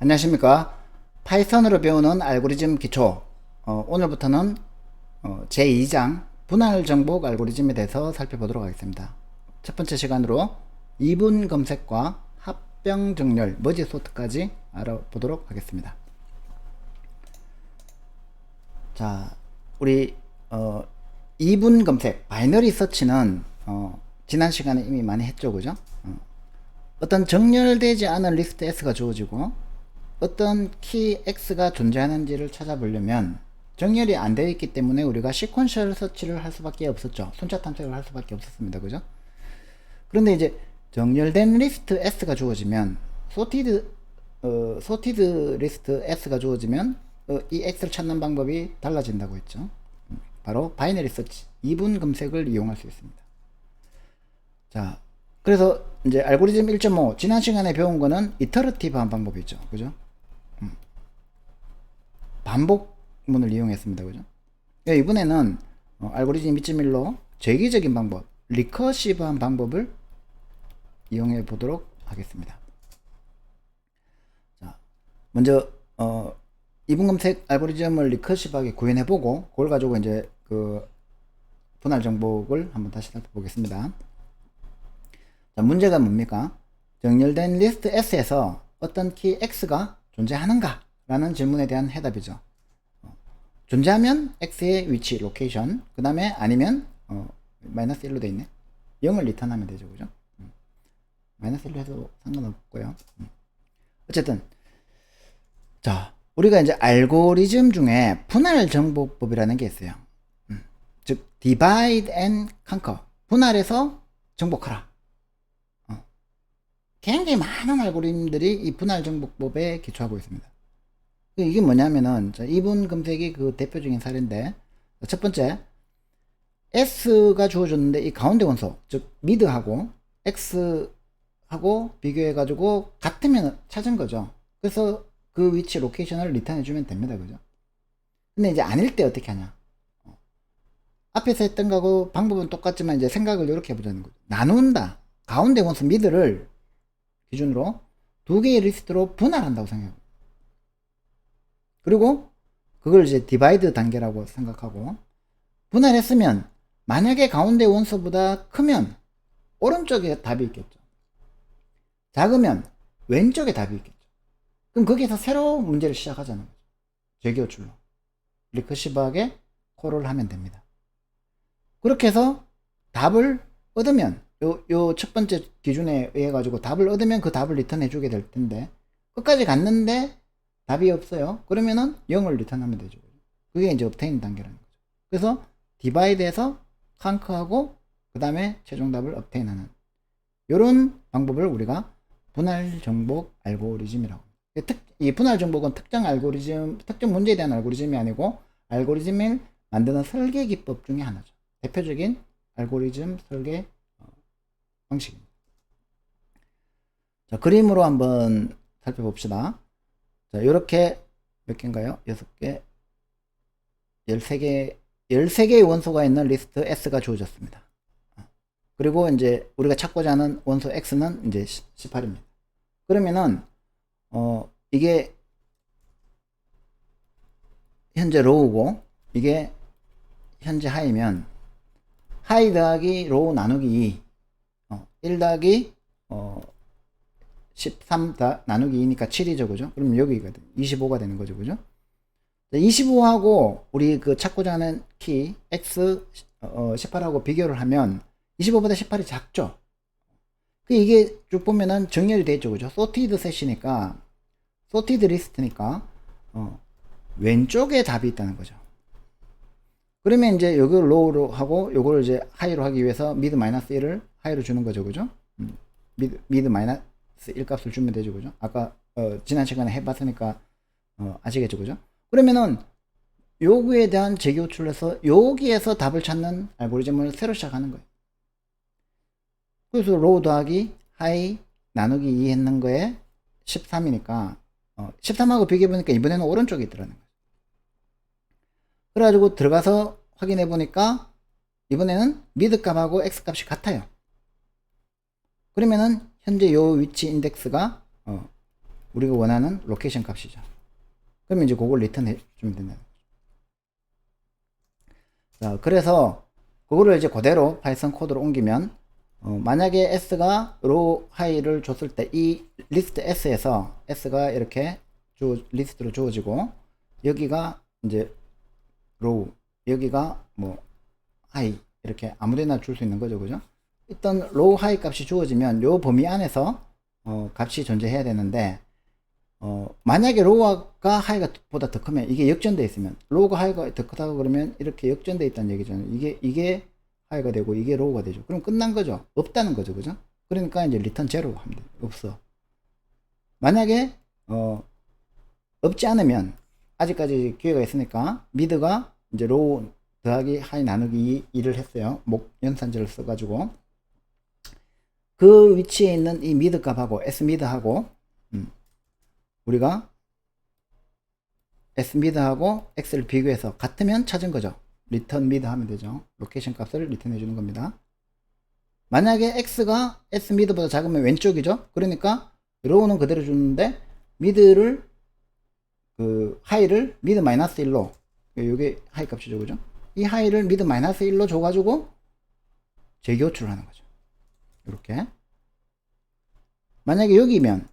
안녕하십니까. 파이썬으로 배우는 알고리즘 기초. 오늘부터는 제2장 분할 정복 알고리즘에 대해서 살펴보도록 하겠습니다. 첫 번째 시간으로 이분 검색과 합병 정렬, 머지 소트까지 알아보도록 하겠습니다. 자, 우리 이분 검색, 바이너리 서치는 지난 시간에 이미 많이 했죠, 그죠? 어떤 정렬되지 않은 리스트 S가 주어지고 어떤 키 X가 존재하는지를 찾아보려면 정렬이 안 되어 있기 때문에 우리가 시퀀셜 서치를 할 수밖에 없었죠. 순차 탐색을 할 수밖에 없었습니다. 그죠? 그런데 이제 정렬된 리스트 S가 주어지면 소티드 리스트 S가 주어지면 이 X를 찾는 방법이 달라진다고 했죠. 바로 바이너리 서치, 이분 검색을 이용할 수 있습니다. 자, 그래서 이제 알고리즘 1.5 지난 시간에 배운 거는 이터러티브한 방법이죠. 그죠? 반복문을 이용했습니다. 그죠? 이번에는 알고리즘 2.1로 재기적인 방법, 리커시브한 방법을 이용해 보도록 하겠습니다. 자, 먼저 이분 검색 알고리즘을 리커시브하게 구현해 보고 그걸 가지고 이제 그 분할 정복을 한번 다시 살펴보겠습니다. 자, 문제가 뭡니까? 정렬된 리스트 S에서 어떤 키 X가 존재하는가? 라는 질문에 대한 해답이죠. 존재하면 X의 위치, 로케이션, 그 다음에 아니면 마이너스 1로 되어 있네. 0을 리턴하면 되죠. 그죠? 마이너스 1로 해도 상관없고요. 어쨌든 자, 우리가 이제 알고리즘 중에 분할 정복법이라는 게 있어요. 즉 divide and conquer, 분할해서 정복하라. 굉장히 많은 알고리즘들이 이 분할 정복법에 기초하고 있습니다. 이게 뭐냐면은 이분 검색이 그 대표적인 사례인데, 첫 번째 S가 주어졌는데 이 가운데 원소 즉 미드하고 X하고 비교해 가지고 같으면 찾은 거죠. 그래서 그 위치 로케이션을 리턴해 주면 됩니다. 그죠? 근데 이제 아닐 때 어떻게 하냐, 앞에서 했던 거하고 방법은 똑같지만 이제 생각을 이렇게 해보자는 거죠. 나눈다. 가운데 원소 미드를 기준으로 두 개의 리스트로 분할한다고 생각해요. 그리고 그걸 이제 디바이드 단계라고 생각하고, 분할했으면 만약에 가운데 원소보다 크면 오른쪽에 답이 있겠죠. 작으면 왼쪽에 답이 있겠죠. 그럼 거기에서 새로운 문제를 시작하자는 거죠. 재기호출로 리커시브하게 콜을 하면 됩니다. 그렇게 해서 답을 얻으면 요 첫 번째 기준에 의해 가지고 답을 얻으면 그 답을 리턴해 주게 될 텐데, 끝까지 갔는데 답이 없어요. 그러면은 0을 리턴하면 되죠. 그게 이제 obtain 단계라는 거죠. 그래서 디바이드에서 컨커하고 그 다음에 최종 답을 obtain하는 이런 방법을 우리가 분할 정복 알고리즘이라고 합니다. 이 분할 정복은 특정 알고리즘, 특정 문제에 대한 알고리즘이 아니고 알고리즘을 만드는 설계 기법 중에 하나죠. 대표적인 알고리즘 설계 방식입니다. 자, 그림으로 한번 살펴봅시다. 자, 요렇게 몇 개인가요? 6개, 13개의 원소가 있는 리스트 S가 주어졌습니다. 그리고 이제 우리가 찾고자 하는 원소 X는 이제 18입니다. 그러면은, 이게 현재 로우고, 이게 현재 하이면, 하이 더하기 로우 나누기 2, 1 더하기, 13 나누기 2니까 7이죠. 그죠? 그럼 여기가 25가 되는 거죠. 그죠? 25하고 우리 그 찾고자 하는 키 X 18하고 비교를 하면 25보다 18이 작죠. 이게 쭉 보면은 정렬이 되어 있죠. 그죠? 소티드 셋이니까, 소티드 리스트니까 왼쪽에 답이 있다는 거죠. 그러면 이제 요걸 로우로 하고 요걸 이제 하이로 하기 위해서 미드 마이너스 1을 하이로 주는 거죠. 그죠? 미드 마이너스 1 값을 주면 되죠. 그죠? 아까 지난 시간에 해봤으니까 아시겠죠. 그죠? 그러면은 요구에 대한 재교출을 해서 여기에서 답을 찾는 알고리즘을 새로 시작하는 거예요. 그래서 로우 더하기 하이 나누기 2 했는 거에 13이니까 13하고 비교해보니까 이번에는 오른쪽에 있더라는 거예요. 그래가지고 들어가서 확인해 보니까 이번에는 미드 값하고 X 값이 같아요. 그러면은 현재 요 위치 인덱스가 우리가 원하는 로케이션 값이죠. 그러면 이제 그걸 리턴해 주면 된다. 자, 그래서 그거를 이제 그대로 파이썬 코드로 옮기면 만약에 s가 row high를 줬을 때 이 리스트 s에서 s가 이렇게 리스트로 주어지고 여기가 이제 row 여기가 뭐 high 이렇게 아무데나 줄 수 있는 거죠. 그죠? 일단 row high 값이 주어지면 요 범위 안에서 값이 존재해야 되는데 만약에 low가 high가 보다 더 크면 이게 역전돼 있으면 low가 high가 더 크다고 그러면 이렇게 역전돼 있다는 얘기잖아요. 이게 high가 되고 이게 low가 되죠. 그럼 끝난 거죠. 없다는 거죠. 그죠? 그러니까 이제 return 제로 하면 돼요. 없어. 만약에 없지 않으면 아직까지 기회가 있으니까 mid가 이제 low 더하기 high 나누기 2를 했어요. 목 연산제를 써가지고 그 위치에 있는 이 mid 값하고 s mid하고 우리가 s mid하고 x를 비교해서 같으면 찾은 거죠. return mid 하면 되죠. 로케이션 값을 리턴 해주는 겁니다. 만약에 x가 s mid보다 작으면 왼쪽이죠. 그러니까 row는 그대로 주는데 mid를 그 high를 mid 마이너스 1로 이게 high 값이죠. 그죠? 이 high를 mid 마이너스 1로 줘가지고 재교출을 하는 거죠. 이렇게 만약에 여기면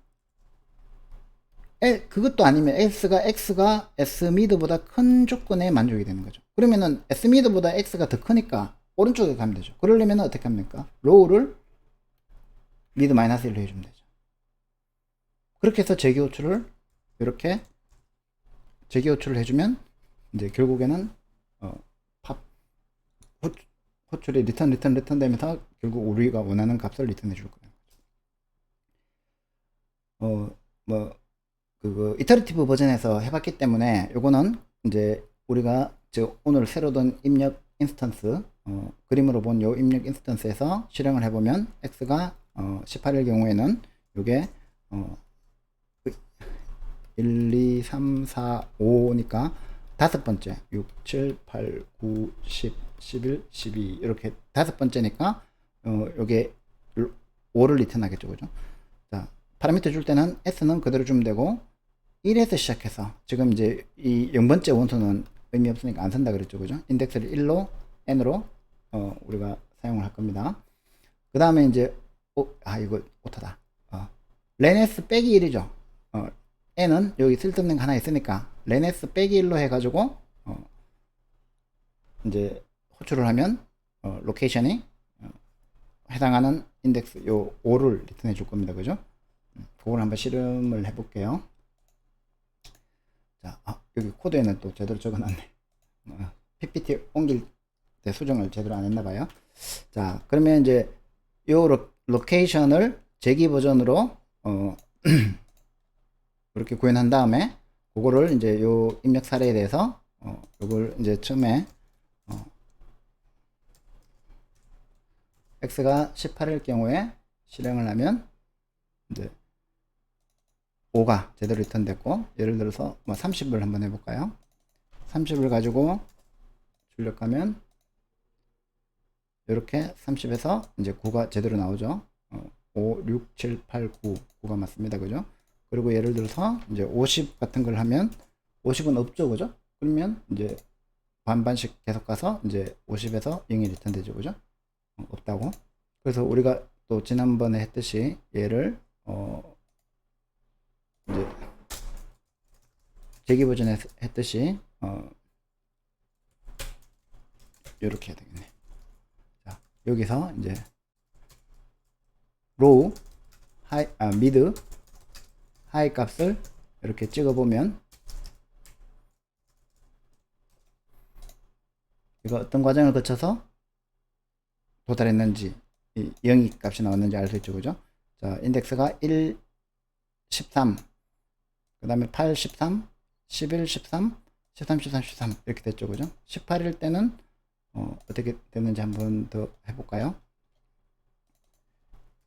그것도 아니면 x가 s mid보다 큰 조건에 만족이 되는 거죠. 그러면은 s mid보다 x가 더 크니까 오른쪽에 가면 되죠. 그러려면 어떻게 합니까? row를 mid 마이너스 1로 해주면 되죠. 그렇게 해서 재교출을 이렇게 재교출을 해주면 이제 결국에는 호출이 리턴 되면서 결국 우리가 원하는 값을 리턴해 줄 거예요. 그거 이터리티브 버전에서 해봤기 때문에 요거는 이제 우리가 오늘 새로 든 입력 인스턴스 그림으로 본 요 입력 인스턴스에서 실행을 해보면 x가 18일 경우에는 요게 1, 2, 3, 4, 5니까 다섯 번째 6, 7, 8, 9, 10, 11, 12 이렇게 다섯 번째니까 요게 5를 리턴하겠죠. 그죠? 자, 파라미터 줄 때는 s는 그대로 주면 되고 1에서 시작해서 지금 이제 이 0번째 원소는 의미 없으니까 안 쓴다 그랬죠. 그죠? 인덱스를 1로 n으로 우리가 사용을 할 겁니다. 그 다음에 이제 이거 오타다. len_s 빼기 1이죠. n은 여기 쓸데없는 거 하나 있으니까 len_s 빼기 1로 해가지고 이제 호출을 하면 로케이션이 해당하는 인덱스 요 5를 리턴해 줄 겁니다. 그죠? 그걸 한번 실험을 해 볼게요. 자, 여기 코드에는 또 제대로 적어 놨네. PPT 옮길 때 수정을 제대로 안 했나 봐요. 자, 그러면 이제 요 로케이션을 재기 버전으로 이렇게 구현한 다음에 그거를 이제 요 입력 사례에 대해서 요걸 이제 처음에 x가 18일 경우에 실행을 하면 이제 5가 제대로 리턴 됐고, 예를 들어서 뭐 30을 한번 해볼까요? 30을 가지고 출력하면 이렇게 30에서 이제 9가 제대로 나오죠. 5, 6, 7, 8, 9가 맞습니다. 그죠? 그리고 예를 들어서 이제 50 같은 걸 하면 50은 없죠. 그죠? 그러면 이제 반반씩 계속 가서 이제 50에서 0이 리턴 되죠. 그죠? 없다고. 그래서 우리가 또 지난번에 했듯이 얘를 이제 재기 버전에 했듯이 이렇게 해야 되겠네. 자, 여기서 이제 로우, 미드, 하이 값을 이렇게 찍어보면 이거 어떤 과정을 거쳐서 도달했는지, 이 0이 값이 나왔는지 알 수 있죠. 그죠? 자, 인덱스가 1, 13, 그 다음에 8, 13, 11, 13, 13, 13, 13 이렇게 됐죠. 그죠? 18일 때는 어떻게 됐는지 한번 더 해볼까요?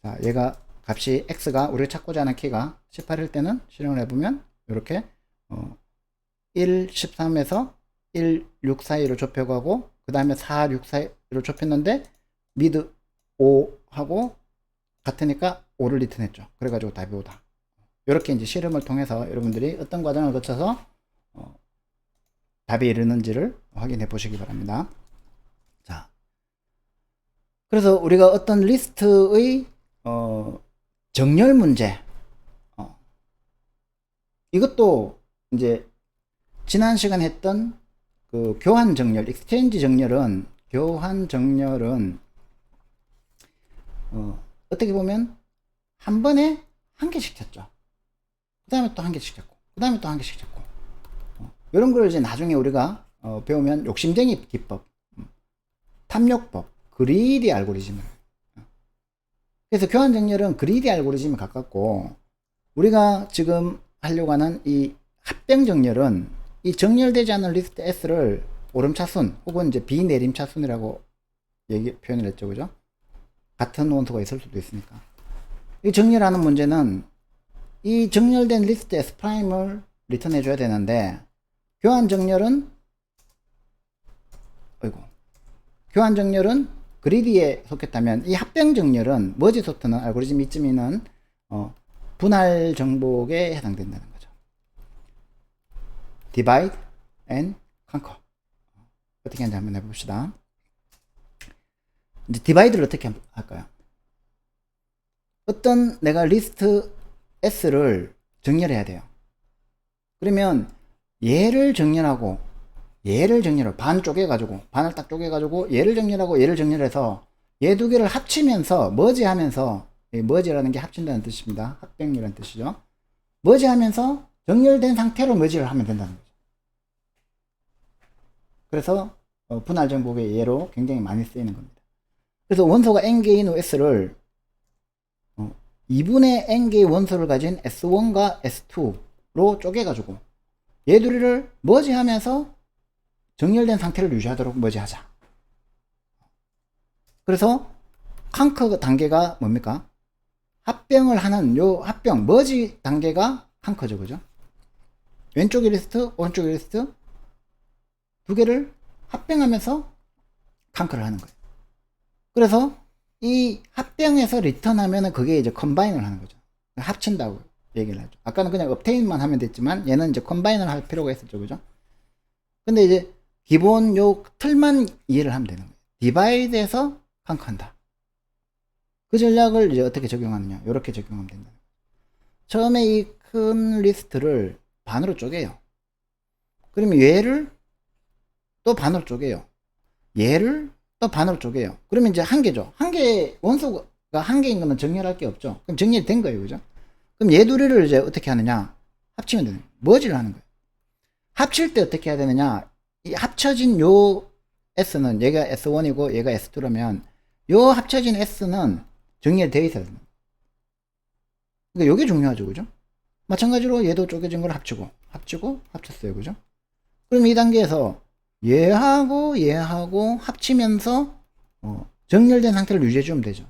자, 얘가 값이 x가 우리가 찾고자 하는 키가 18일 때는 실행을 해보면 이렇게 1, 13에서 1, 6 사이로 좁혀가고 그 다음에 4, 6 사이로 좁혔는데 미드 5하고 같으니까 5를 리턴했죠. 그래가지고 답이 5다. 이렇게 이제 실험을 통해서 여러분들이 어떤 과정을 거쳐서 답에 이르는지를 확인해 보시기 바랍니다. 자, 그래서 우리가 어떤 리스트의 정렬 문제, 이것도 이제 지난 시간 했던 그 교환 정렬, 익스체인지 정렬은 어떻게 보면 한 번에 한 개씩 찾죠. 그 다음에 또 한 개씩 찾고, 그 다음에 또 한 개씩 찾고, 이런 걸 이제 나중에 우리가 배우면 욕심쟁이 기법, 탐욕법, 그리디 알고리즘을. 그래서 교환 정렬은 그리디 알고리즘에 가깝고, 우리가 지금 하려고 하는 이 합병 정렬은 이 정렬되지 않은 리스트 S를 오름차순 혹은 이제 비내림차순이라고 표현을 했죠. 그죠? 같은 원소가 있을 수도 있으니까. 이 정렬하는 문제는 이 정렬된 리스트 S 프라임을 리턴해 줘야 되는데, 교환 정렬은 그리디에 속했다면, 이 합병 정렬은 머지 소트는 알고리즘 이쯤이는 분할 정복에 해당된다는 거죠. divide and conquer. 어떻게 하는지 한번 해봅시다. 이제 디바이드를 어떻게 할까요? 어떤 내가 리스트 S를 정렬해야 돼요. 그러면 얘를 정렬하고 반을 쪼개가지고, 반을 딱 쪼개가지고 얘를 정렬하고 얘를 정렬해서 얘 두 개를 합치면서 머지하면서, 머지라는 게 합친다는 뜻입니다. 합병이라는 뜻이죠. 머지하면서 정렬된 상태로 머지를 하면 된다는 거죠. 그래서 분할 정복의 예로 굉장히 많이 쓰이는 겁니다. 그래서 원소가 n개인 S를 2분의 n개의 원소를 가진 S1과 S2로 쪼개가지고 얘 둘이를 머지하면서 정렬된 상태를 유지하도록 머지하자. 그래서 컨커 단계가 뭡니까? 합병을 하는 요 합병 머지 단계가 컨커죠. 그죠? 왼쪽의 리스트, 오른쪽의 리스트 두 개를 합병하면서 컨커를 하는 거예요. 그래서 이 합병해서 리턴하면은 그게 이제 컴바인을 하는 거죠. 합친다고 얘기를 하죠. 아까는 그냥 업테인만 하면 됐지만 얘는 이제 컴바인을 할 필요가 있었죠. 그죠? 근데 이제 기본 요 틀만 이해를 하면 되는 거예요. 디바이드에서 컨커한다. 그 전략을 이제 어떻게 적용하느냐. 이렇게 적용하면 된다. 처음에 이 큰 리스트를 반으로 쪼개요. 그러면 얘를 또 반으로 쪼개요. 얘를 또 반으로 쪼개요. 그러면 이제 한 개죠. 한 개, 원소가 한 개인 거는 정렬할 게 없죠. 그럼 정렬이 된 거예요. 그죠? 그럼 얘 둘이를 이제 어떻게 하느냐. 합치면 되는 거예요. 머지를 하는 거예요. 합칠 때 어떻게 해야 되느냐. 이 합쳐진 요 S는 얘가 S1이고 얘가 S2라면 요 합쳐진 S는 정렬되어 있어야 됩니다. 그러니까 요게 중요하죠. 그죠? 마찬가지로 얘도 쪼개진 걸 합치고 합쳤어요. 그죠? 그럼 이 단계에서 얘하고 합치면서 정렬된 상태를 유지해 주면 되죠.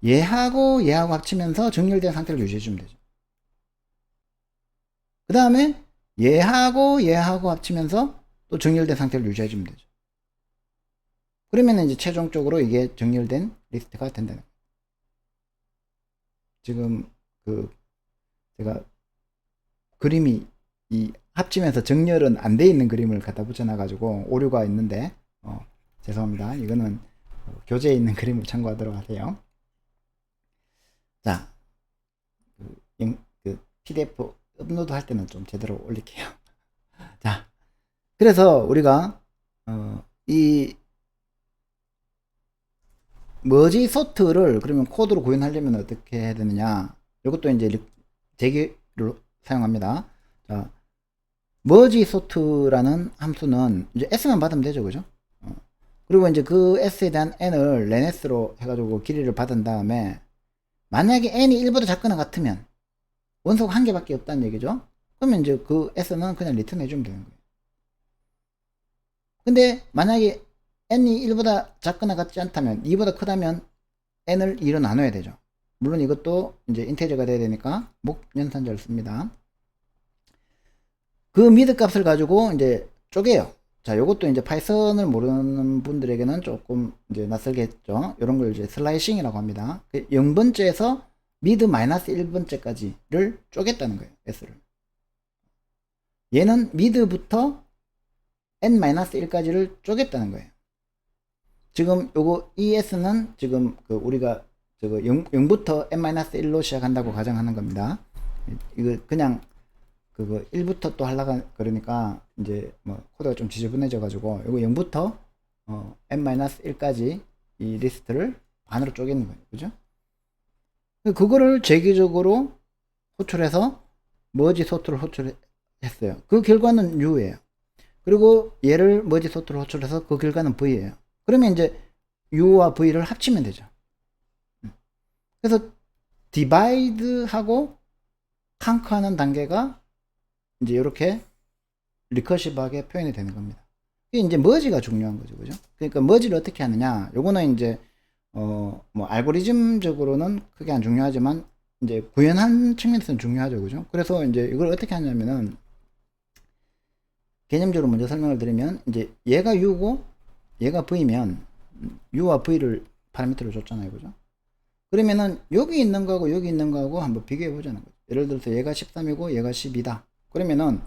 얘하고 합치면서 정렬된 상태를 유지해 주면 되죠. 그 다음에 얘하고 합치면서 또 정렬된 상태를 유지해 주면 되죠. 그러면 이제 최종적으로 이게 정렬된 리스트가 된다는 거예요. 지금 제가 그림이 이 합치면서 정렬은 안 돼 있는 그림을 갖다 붙여놔 가지고 오류가 있는데 죄송합니다. 이거는 교재에 있는 그림을 참고하도록 하세요. 자, PDF 업로드 할 때는 좀 제대로 올릴게요. 자, 그래서 우리가 이 머지 소트를 그러면 코드로 구현하려면 어떻게 해야 되느냐. 이것도 이제 대기를 사용합니다. 자, 머지 소트라는 함수는 이제 s만 받으면 되죠. 그죠? 그리고 이제 그 s에 대한 n을 len-s로 해가지고 길이를 받은 다음에 만약에 n이 1보다 작거나 같으면 원소가 한 개밖에 없다는 얘기죠. 그러면 이제 그 s는 그냥 리턴 해주면 되는 거예요. 근데 만약에 n이 1보다 작거나 같지 않다면 2보다 크다면 n을 2로 나눠야 되죠. 물론 이것도 이제 인테저가 돼야 되니까 목연산자를 씁니다. 그 미드 값을 가지고 이제 쪼개요. 자, 요것도 이제 파이썬을 모르는 분들에게는 조금 이제 낯설겠죠. 이런 걸 이제 슬라이싱이라고 합니다. 0번째에서 미드 마이너스 1번째까지를 쪼갰다는 거예요. S를. 얘는 미드부터 n-1까지를 쪼갰다는 거예요. 지금 요거 ES는 지금 그 우리가 저거 0부터 n-1로 시작한다고 가정하는 겁니다. 이거 그냥 그거 1부터 또 하려고 그러니까 이제 뭐 코드가 좀 지저분해져 가지고 요거 0부터 n-1까지 이 리스트를 반으로 쪼개는 거예요. 그죠? 그거를 재기적으로 호출해서 머지 소트를 호출했어요. 그 결과는 U예요. 그리고 얘를 머지 소트를 호출해서 그 결과는 V예요. 그러면 이제 U와 V를 합치면 되죠. 그래서 디바이드하고 컨커하는 단계가 이제 이렇게 리커시브하게 표현이 되는 겁니다. 이게 이제 머지가 중요한 거죠. 그죠? 그러니까 머지를 어떻게 하느냐. 요거는 이제 뭐 알고리즘적으로는 크게 안 중요하지만 이제 구현한 측면에서는 중요하죠. 그죠? 그래서 이제 이걸 어떻게 하냐면은 개념적으로 먼저 설명을 드리면 이제 얘가 U고 얘가 V면 U와 V를 파라미터로 줬잖아요. 그죠? 그러면은 여기 있는 거하고 여기 있는 거하고 한번 비교해 보자는 거죠. 예를 들어서 얘가 13이고 얘가 10이다. 그러면은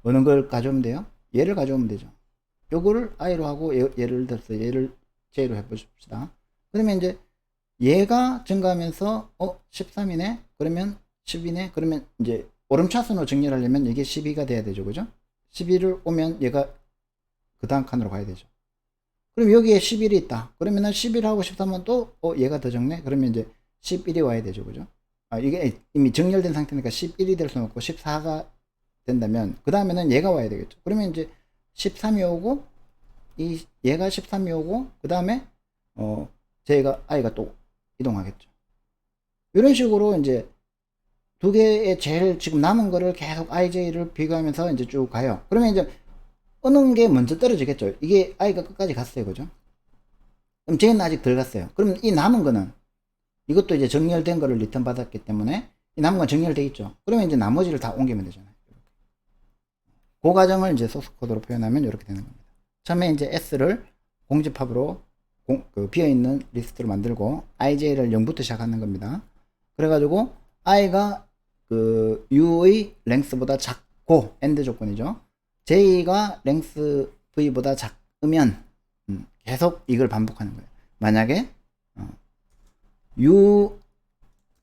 어느 걸 가져오면 돼요? 얘를 가져오면 되죠. 요거를 I로 하고 예를 들어서 얘를 J로 해봅시다. 그러면 이제 얘가 증가하면서 13이네? 그러면 10이네? 그러면 이제 오름차순으로 정렬하려면 이게 12가 돼야 되죠. 그죠? 12를 오면 얘가 그 다음 칸으로 가야 되죠. 그럼 여기에 11이 있다. 그러면은 11하고 13은 또 얘가 더 적네? 그러면 이제 11이 와야 되죠. 그죠? 이게 이미 정렬된 상태니까 11이 될 수는 없고 14가 된다면 그 다음에는 얘가 와야 되겠죠. 그러면 이제 13이 오고 얘가 13이 오고 그 다음에 제가 I가 또 이동하겠죠. 이런 식으로 이제 두 개의 제일 지금 남은 거를 계속 IJ를 비교하면서 이제 쭉 가요. 그러면 이제 어느 게 먼저 떨어지겠죠. 이게 I가 끝까지 갔어요. 그죠? 그럼 J는 아직 덜 갔어요. 그럼 이 남은 거는 이것도 이제 정렬된 거를 리턴 받았기 때문에 이 남은 건 정렬돼 있죠. 그러면 이제 나머지를 다 옮기면 되잖아요. 그 과정을 이제 소스 코드로 표현하면 이렇게 되는 겁니다. 처음에 이제 S를 공집합으로 그 비어있는 리스트를 만들고 IJ를 0부터 시작하는 겁니다. 그래가지고 I가 그 U의 랭스보다 작고 AND 조건이죠. J가 랭스 V보다 작으면 계속 이걸 반복하는 거예요. 만약에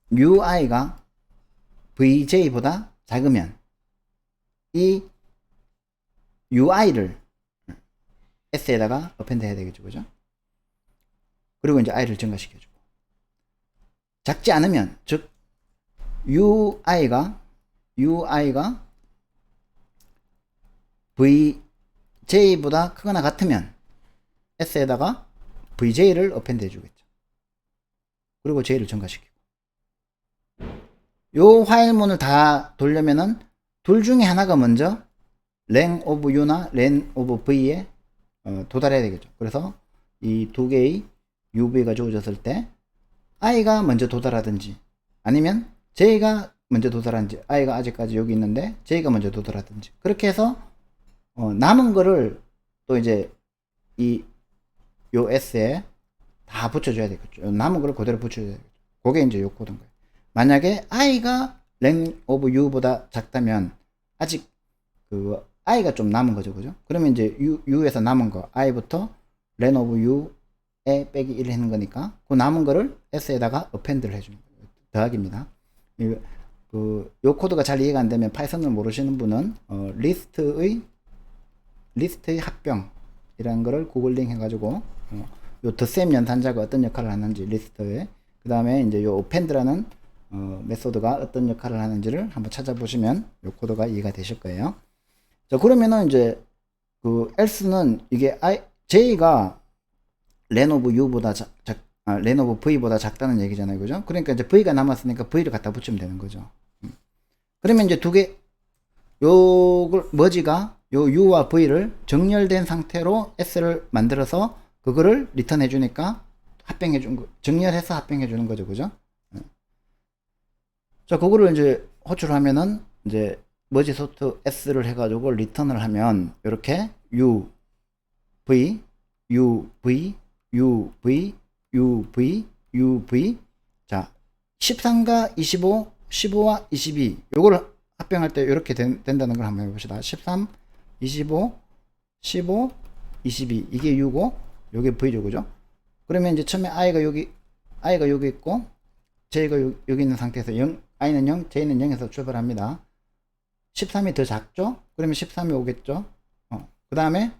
UI가 VJ보다 작으면 이 UI를 S에다가 어펜드 해야 되겠죠. 그죠? 그리고 이제 I를 증가시켜주고. 작지 않으면, 즉, UI가 VJ보다 크거나 같으면 S에다가 VJ를 어펜드 해주겠죠. 그리고 J를 증가시키고. 요 화일문을 다 돌려면은 둘 중에 하나가 먼저 len of u나 len of v에 도달해야 되겠죠. 그래서 이 두 개의 UV가 주어졌을 때 I가 먼저 도달하든지 아니면 J가 먼저 도달하든지 I가 아직까지 여기 있는데 J가 먼저 도달하든지 그렇게 해서 남은 거를 또 이제 요 S에 다 붙여줘야 되겠죠. 남은 거를 그대로 붙여줘야 되겠죠. 그게 이제 요 코드인 거예요. 만약에 I가 len of U보다 작다면 아직 그 I가 좀 남은 거죠. 그죠? 그러면 이제 U에서 남은 거 I부터 len of U에 빼기 1을 하는 거니까 그 남은 거를 S에다가 append를 해주는 거예요. 더하기입니다. 요 코드가 잘 이해가 안 되면 파이썬을 모르시는 분은 리스트의 합병이라는 거를 구글링 해가지고 요 더셈 연산자가 어떤 역할을 하는지 리스트에 그 다음에 이제 요 append라는 메소드가 어떤 역할을 하는지를 한번 찾아보시면 요 코드가 이해가 되실 거예요. 자, 그러면은 이제 그 else는 이게 J가 len of U보다 len of V보다 작다는 얘기잖아요. 그죠? 그러니까 이제 V가 남았으니까 V를 갖다 붙이면 되는 거죠. 그러면 이제 두 개, 요걸, 머지가 요 U와 V를 정렬된 상태로 S를 만들어서 그거를 리턴 해주니까 합병해준 거, 정렬해서 합병해주는 거죠. 그죠? 자, 그거를 이제 호출하면은 이제 머지 소트 S를 해가지고 리턴을 하면 이렇게 U, V, U, V, U, V, U, V, U, V. 자, 13과 25, 15와 22 요거를 합병할 때 이렇게 된다는 걸 한번 해봅시다. 13, 25, 15, 22 이게 U고 요게 V죠. 그죠? 그러면 이제 처음에 I가 여기 있고 J가 여기 있는 상태에서 0, I는 0, J는 0에서 출발합니다. 13이 더 작죠? 그러면 13이 오겠죠? 그 다음에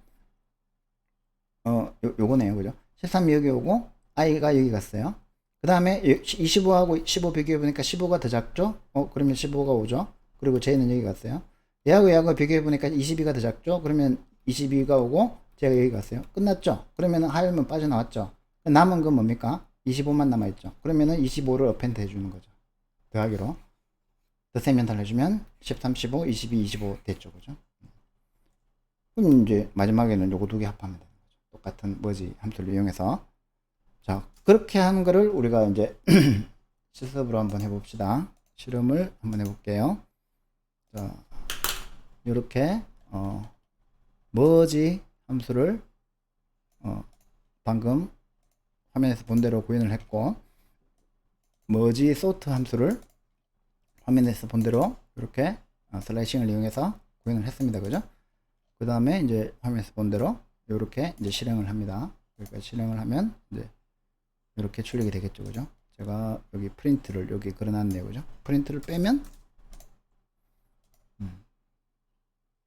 요거네요. 그죠? 13이 여기 오고 I가 여기 갔어요. 그 다음에 25하고 15 비교해 보니까 15가 더 작죠? 그러면 15가 오죠? 그리고 J는 여기 갔어요. 얘하고 비교해 보니까 22가 더 작죠? 그러면 22가 오고 J가 여기 갔어요. 끝났죠? 그러면은 하열면 빠져나왔죠? 남은 건 뭡니까? 25만 남아있죠? 그러면은 25를 어펜드 해주는 거죠. 더하기로. 더세면 달래주면 13, 15, 22, 25 됐죠. 그죠? 그럼 이제 마지막에는 요거 두 개 합하면 되는 거죠. 똑같은 머지 함수를 이용해서. 자, 그렇게 하는 거를 우리가 이제 실습으로 한번 해봅시다. 실험을 한번 해볼게요. 자, 이렇게 머지 함수를 방금 화면에서 본 대로 구현을 했고, 머지 소트 함수를 화면에서 본 대로 이렇게 슬라이싱을 이용해서 구현을 했습니다. 그죠? 그 다음에 이제 화면에서 본 대로 이렇게 이제 실행을 합니다. 그러니까 실행을 하면 이제 이렇게 출력이 되겠죠. 그죠? 제가 여기 프린트를 여기 걸어놨네요. 그죠? 프린트를 빼면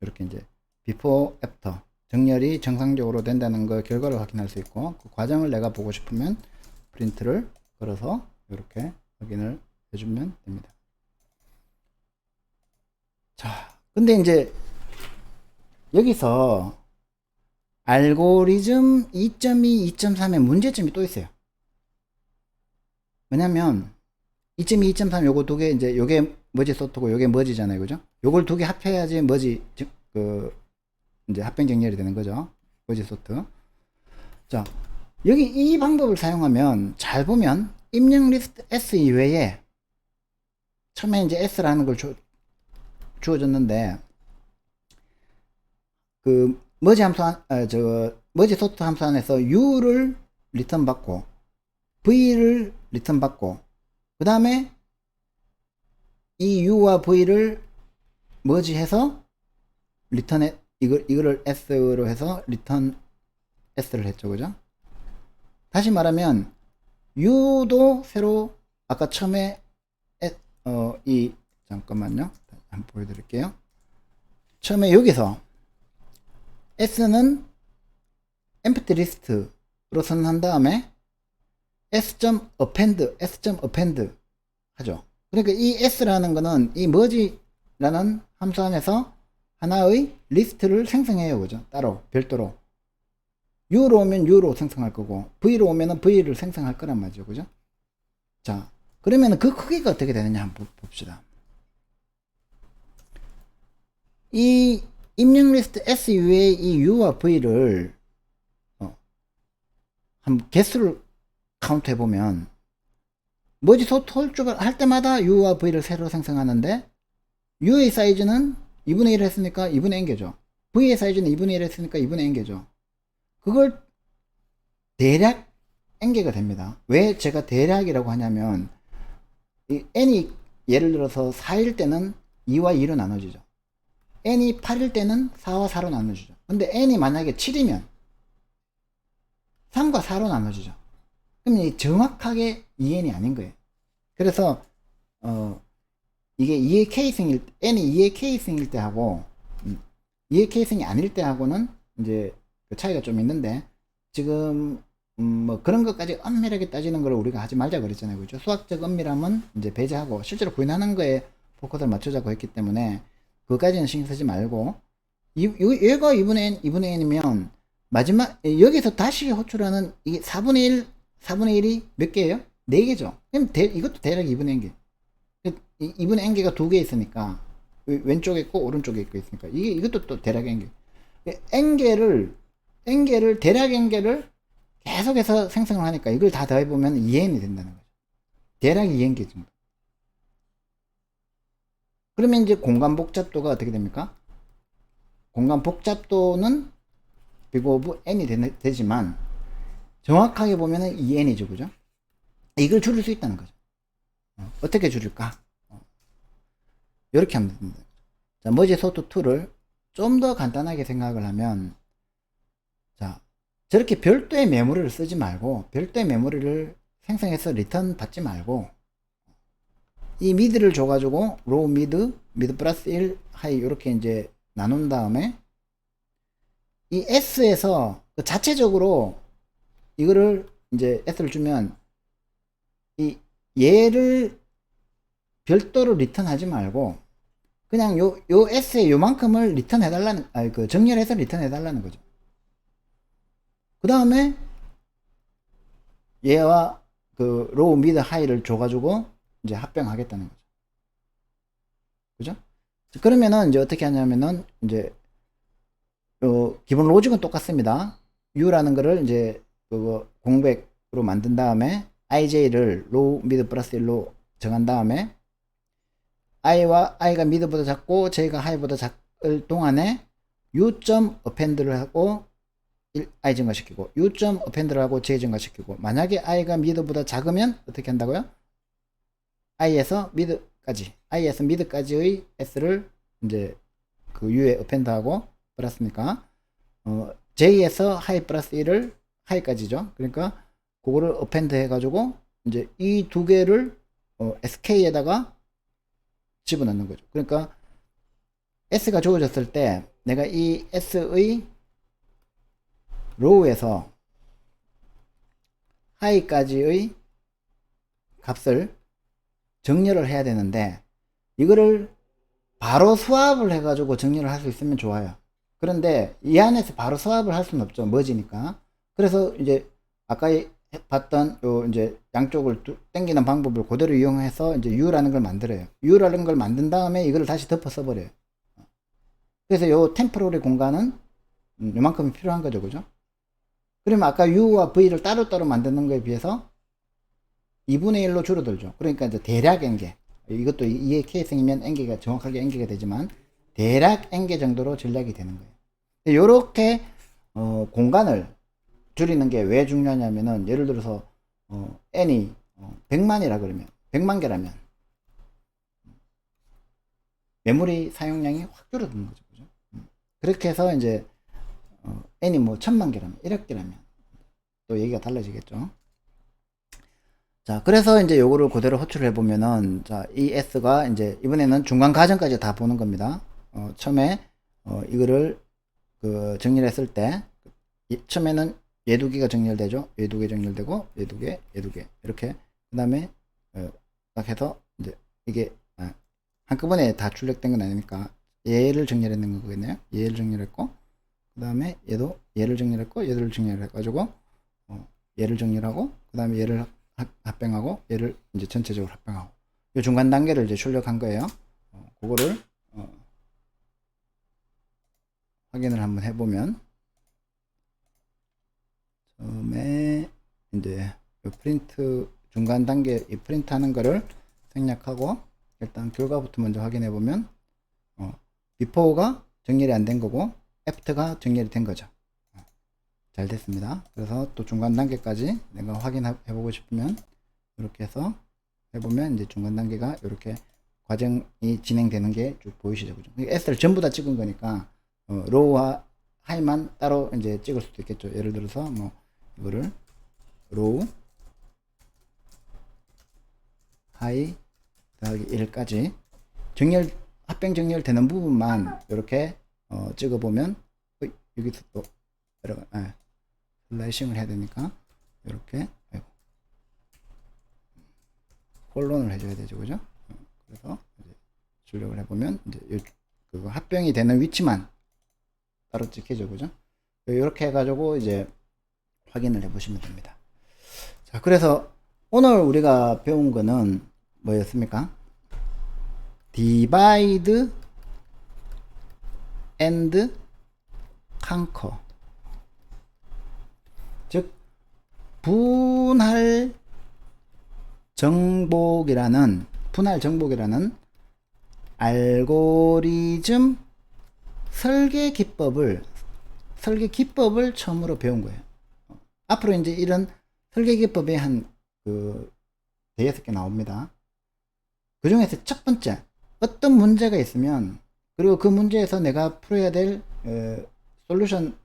이렇게 이제 before, after 정렬이 정상적으로 된다는 걸 결과를 확인할 수 있고, 그 과정을 내가 보고 싶으면 프린트를 걸어서 이렇게 확인을 해주면 됩니다. 자, 근데 이제 여기서 알고리즘 2.2, 2.3의 문제점이 또 있어요. 왜냐면 2.2, 2.3 요거 두 개, 이제 요게 머지 소트고 요게 머지잖아요. 그죠? 요걸 두 개 합해야지 머지 이제 합병 정렬이 되는 거죠. 머지 소트. 자, 여기 이 방법을 사용하면 잘 보면 입력 리스트 S 이외에 처음에 이제 S라는 걸 주어졌는데 그 머지 함수 머지 소트 함수 안에서 U를 리턴 받고 V를 리턴 받고 그 다음에 이 U와 V를 머지해서 리턴에 이거를 S로 해서 리턴 S를 했죠. 그죠? 다시 말하면 U도 새로 아까 처음에 잠깐만요. 한번 보여드릴게요. 처음에 여기서 S는 empty list로 선언한 다음에 s.append 하죠. 그러니까 이 S라는 거는 이 merge라는 함수 안에서 하나의 리스트를 생성해요. 그죠? 따로 별도로 U로 오면 U로 생성할 거고 V로 오면 V를 생성할 거란 말이죠. 그죠? 자, 그러면 그 크기가 어떻게 되느냐 한번 봅시다. 이 입력 리스트 S 이외에 이 U와 V를 한 개수를 카운트 해보면 머지 소트 홀쭉을 할 때마다 U와 V를 새로 생성하는데 U의 사이즈는 2분의 1 했으니까 2분의 n개죠. V의 사이즈는 2분의 1 했으니까 2분의 n개죠. 그걸 대략 n개가 됩니다. 왜 제가 대략이라고 하냐면 이 n이 예를 들어서 4일 때는 2와 2로 나눠지죠. n이 8일 때는 4와 4로 나눠지죠. 근데 n이 만약에 7이면 3과 4로 나눠지죠. 그럼 정확하게 2n이 아닌 거예요. 그래서 이게 2의 k승일 n이 2의 k승일 때 하고 2의 k승이 아닐 때 하고는 이제 그 차이가 좀 있는데 지금 뭐 그런 것까지 엄밀하게 따지는 걸 우리가 하지 말자 그랬잖아요. 그죠? 수학적 엄밀함은 이제 배제하고 실제로 구현하는 거에 포커스를 맞추자고 했기 때문에 그거까지는 신경 쓰지 말고 얘가 2분의 n이면 마지막 여기서 다시 호출하는 이게 4분의 1이 몇 개예요? 4개죠. 그럼 이것도 대략 2분의 n개. 2분의 n개가 2개 있으니까 왼쪽에 있고 오른쪽에 있고 있으니까 이것도 또 대략 n개. n개를 대략 n개를 계속해서 생성을 하니까 이걸 다 더해보면 2n이 된다는 거죠. 대략 2n개 정도. 그러면 이제 공간 복잡도가 어떻게 됩니까? 공간 복잡도는 big of n이 되지만 정확하게 보면은 2n이죠. 그죠? 이걸 줄일 수 있다는 거죠. 어떻게 줄일까? 이렇게 하면 됩니다. 자, 머지 소트 2를 좀 더 간단하게 생각을 하면, 자, 저렇게 별도의 메모리를 쓰지 말고, 별도의 메모리를 생성해서 리턴 받지 말고, 이 미드를 줘가지고, 로우 미드 플러스 1, 하이, 이렇게 이제 나눈 다음에, 이 S에서 자체적으로 이거를 이제 S를 주면, 이 얘를 별도로 리턴하지 말고, 그냥 요 S의 요만큼을 리턴해달라는, 정렬해서 리턴해달라는 거죠. 그 다음에 얘와 그 로우 미드 하이를 줘가지고 이제 합병하겠다는 거죠. 그죠? 그러면은 이제 어떻게 하냐면은 이제 기본 로직은 똑같습니다. U라는 거를 이제 그거 공백으로 만든 다음에 IJ를 로우 미드 플러스 1로 정한 다음에 I가 미드보다 작고 J가 하이보다 작을 동안에 U.append를 하고 I 증가시키고 U.append를 하고 J 증가시키고, 만약에 I가 미드보다 작으면 어떻게 한다고요? I에서 미드까지의 S를 이제 그 U에 append하고 플러스니까 J에서 하이 플러스 1을 하이까지죠. 그러니까 그거를 append 해가지고 이제 이 두 개를 SK에다가 집어넣는 거죠. 그러니까 S가 주어졌을 때 내가 이 S의 로우에서 하이까지의 값을 정렬을 해야 되는데, 이거를 바로 수합을 해가지고 정렬을 할 수 있으면 좋아요. 그런데 이 안에서 바로 수합을 할 수는 없죠. 머지니까. 그래서 이제 아까 봤던 요 이제 양쪽을 당기는 방법을 그대로 이용해서 이제 U라는 걸 만들어요. U라는 걸 만든 다음에 이거를 다시 덮어 써버려요. 그래서 요 템포러리 공간은 요만큼이 필요한 거죠. 그죠? 그러면 아까 U와 V를 따로따로 만드는 거에 비해서 2분의 1로 줄어들죠. 그러니까 이제 대략 N개. 이것도 이해 케이스이면 N개가 정확하게 N개가 되지만 대략 N개 정도로 전략이 되는 거예요. 이렇게 공간을 줄이는 게 왜 중요하냐면은, 예를 들어서 N이 100만이라 그러면 100만 개라면 메모리 사용량이 확 줄어드는 거죠. 그죠? 그렇게 해서 이제 N이 뭐 1000만 개라면 1억 개라면 또 얘기가 달라지겠죠. 자, 그래서 이제 요거를 그대로 호출을 해보면은, 자, 이 S가 이제 이번에는 중간 과정까지 다 보는 겁니다. 처음에 이거를 정렬했을 때 처음에는 얘 두 개가 정렬되죠. 얘 두 개 정렬되고 얘 두 개, 얘 두 개 이렇게. 그 다음에 딱 해서 이제 이게 한꺼번에 다 출력된 건 아니니까 얘를 정렬했는 거겠네요. 얘를 정렬했고, 그 다음에 얘를 정렬했고, 얘를 정렬해가지고 얘를 정렬하고, 그 다음에 얘를 합병하고, 얘를 이제 전체적으로 합병하고, 이 중간 단계를 이제 출력한 거예요. 그거를 확인을 한번 해보면, 처음에 이제 프린트 중간 단계 이 프린트 하는 거를 생략하고 일단 결과부터 먼저 확인해 보면 before가 정렬이 안 된 거고 after가 정렬이 된 거죠. 잘 됐습니다. 그래서 또 중간 단계까지 내가 확인해 보고 싶으면 이렇게 해서 해보면 이제 중간 단계가 이렇게 과정이 진행되는 게 쭉 보이시죠. 그죠? S를 전부 다 찍은 거니까 로우와 하이만 따로 이제 찍을 수도 있겠죠. 예를 들어서 뭐 이거를 로우 하이 더하기 1까지 합병 정렬 되는 부분만 이렇게 찍어 보면 여기서 또 슬라이싱을 해야 되니까 이렇게 콜론을 해줘야 되죠. 그죠? 그래서 이제 출력을 해보면 이제 그거 합병이 되는 위치만 따로 찍히죠. 그죠? 이렇게 해가지고 이제 확인을 해 보시면 됩니다. 자, 그래서 오늘 우리가 배운 거는 뭐였습니까? divide and conquer. 즉, 분할 정복이라는 알고리즘 설계 기법을 처음으로 배운 거예요. 앞으로 이제 이런 설계 기법이 한 대여섯 개 나옵니다. 그 중에서 첫 번째, 어떤 문제가 있으면, 그리고 그 문제에서 내가 풀어야 될 솔루션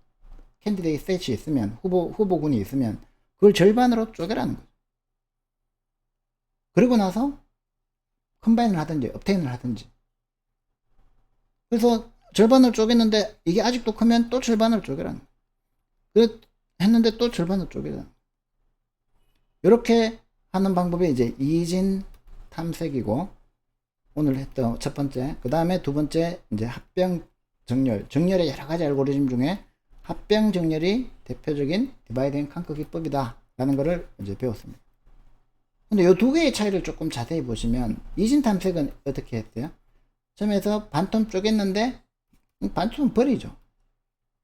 캔디데이트 셋이 있으면, 후보군이 있으면 그걸 절반으로 쪼개라는 거죠. 그리고 나서 컴바인을 하든지 업테인을 하든지. 그래서 절반을 쪼갰는데 이게 아직도 크면 또 절반을 쪼개라는 거예요. 했는데 또 절반을 쪼개라는 거예요. 이렇게 하는 방법이 이제 이진 탐색이고, 오늘 했던 첫 번째. 그 다음에 두 번째, 이제 합병 정렬. 정렬의 여러 가지 알고리즘 중에 합병 정렬이 대표적인 디바이드 앤 컨커 기법이다 라는 것을 이제 배웠습니다. 근데 이 두 개의 차이를 조금 자세히 보시면, 이진 탐색은 어떻게 했어요? 처음에서 반톰 쪼갰는데 반톰은 버리죠.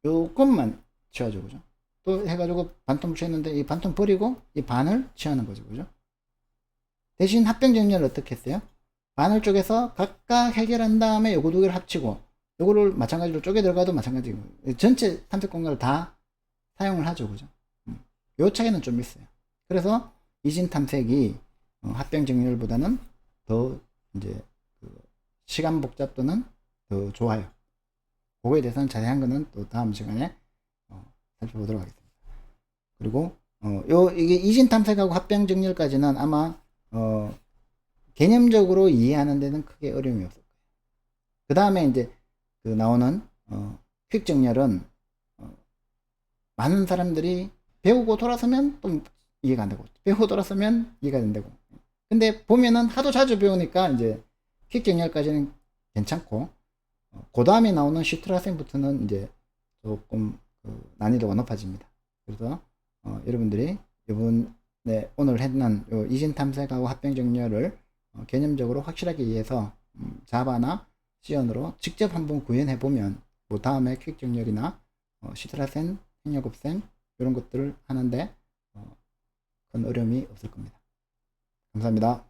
요것만 취하죠, 그죠? 또 해가지고 반톰 취했는데 이 반톰 버리고 이 반을 취하는 거죠, 그죠? 대신 합병 정렬을 어떻게 했어요? 반을 쪼개서 각각 해결한 다음에 요거 두 개를 합치고, 요거를 마찬가지로 쪼개 들어가도 마찬가지고, 전체 탐색 공간을 다 사용을 하죠, 그죠? 요 차이는 좀 있어요. 그래서 이진 탐색이 합병 정렬보다는 더 이제 시간 복잡도는 더 좋아요. 그거에 대해서는 자세한 거는 또 다음 시간에 살펴보도록 하겠습니다. 그리고 이게 이진 탐색하고 합병 정렬까지는 아마 개념적으로 이해하는 데는 크게 어려움이 없을 거예요. 그 다음에 이제 그 나오는 퀵 정렬은 많은 사람들이 배우고 돌아서면 또 이해가 안 되고, 배우고 돌아서면 이해가 된다고. 근데 보면은 하도 자주 배우니까 이제 퀵 정렬까지는 괜찮고, 그 다음에 나오는 슈트라센부터는 이제 조금 난이도가 높아집니다. 그래서 여러분들이 이번에 오늘 했는 요 이진 탐색하고 합병 정렬을 개념적으로 확실하게 이해해서 자바나 C언으로 직접 한번 구현해 보면, 뭐 다음에 퀵 정렬이나 슈트라센, 행렬곱셈 이런 것들을 하는데 큰 어려움이 없을 겁니다. 감사합니다.